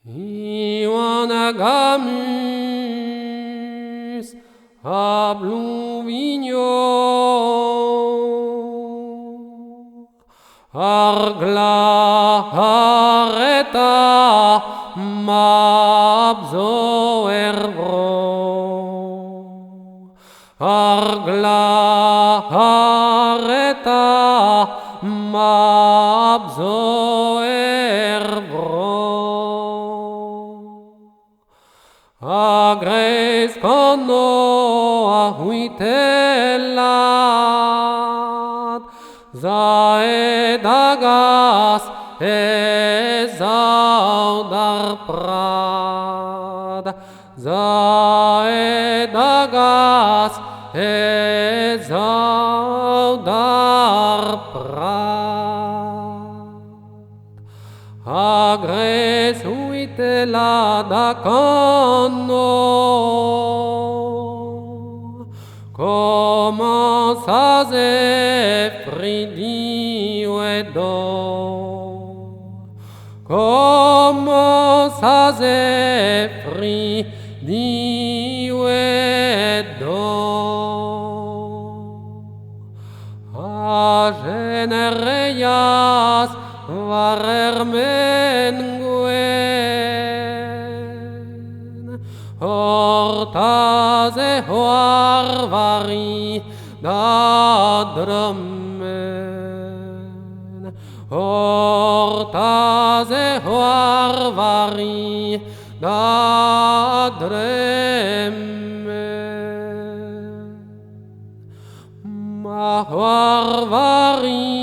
Ioan agamus abluvigno argla areta mabzo ervro argla areta mabzo ervro agres kono ahuitelat zaedagas ezaudar prad zaedagas ezaudar prad agres huitelad akono comment ça fridi uedo comment ça fridi uedo a genereias varermenguen hortaz hoarvari da drömmen hortaz hoarvari da drömmen ma hoarvari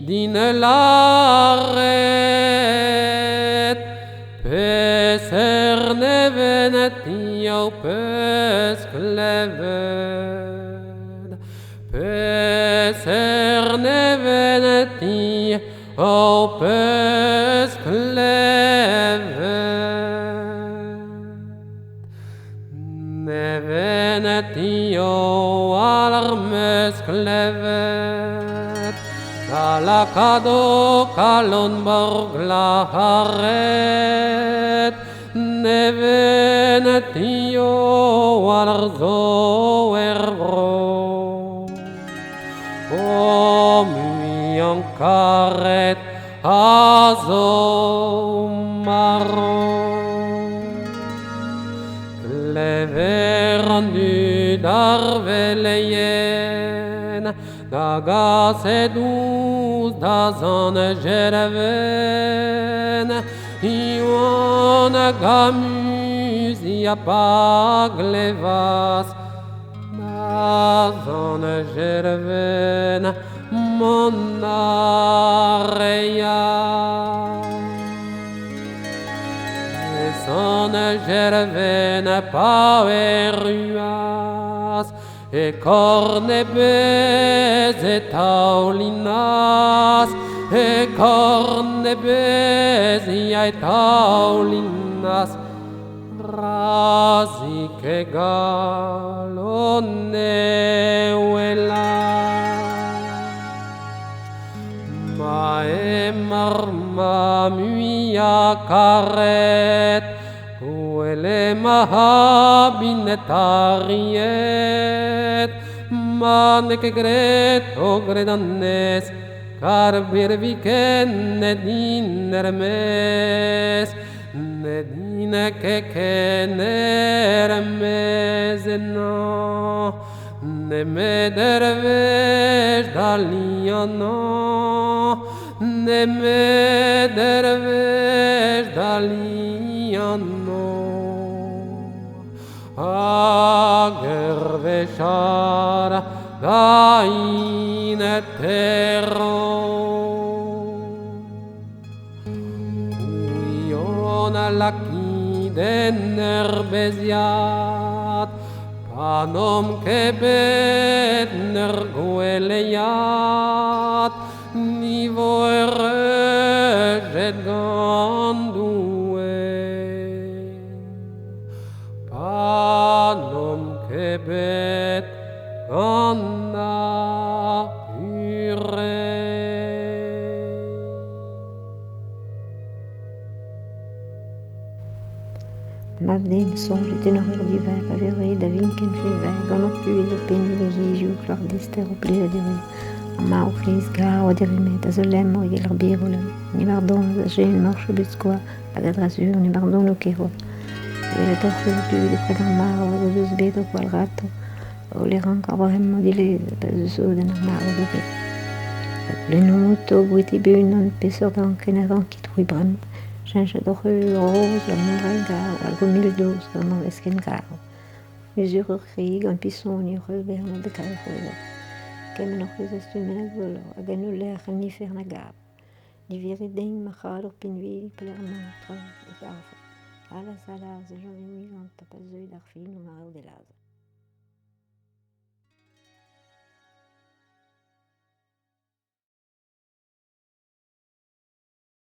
din laret peser nevenet jau peskleved peser nevenet jau peskleved nevenet jau alarmeskleved Kalakado kalon borglaharet nevenetio arzo ervro o mian karet azo marron kleverandu darveleyen Daga seduz dazan jerven Ioan agamus iapaglevas Dazan jerven monareia Son jerven paveruas E cornebes et taulinas E cornebes et taulinas Razik e galoneuela Mae marma muia karet Uele mahabinetariet Manek gret ogredanes Karbir viken nedin hermes Nedin keken hermes no Nemedervesh daliano Nemedervesh daliano Ager veshar dain etero Uion lakiden nerbeziat Panom kebet nergueleyat Nivo erejet gandue Panom kebet ganda ure Mavden songe ten ur diver pa vere da vin ken fever gant ur puez ur penil e yezioù klor dester o plez de rue. Ma o kriz gar o derimet a zo lem o yel ar birolem. Ni mar don a jen marche bet skoa hag a drasur ni mar don o kero. E la torche o puez de pred ar mar o deus bet o poal rato. O le rank ar bohem o dilez pa zo den ar mar o bet. Le nomoto bouete beun an pesor d'an kenavan kit rui bram. Change d'oc'h rose an merañ gar al go mil doz gant an esken gar. Mesur ur krig an pison ni ur bern an dekal c'hoezo. Kemen ur c'hoezo stumennet vol hag an ul lec'h an nifer na gar. Ni vire deiñ ma c'had ur pinvili pel ar montre e garf. Alas, alas, j'en ai mis gant tapazeuil d'ar fin o marao de laz.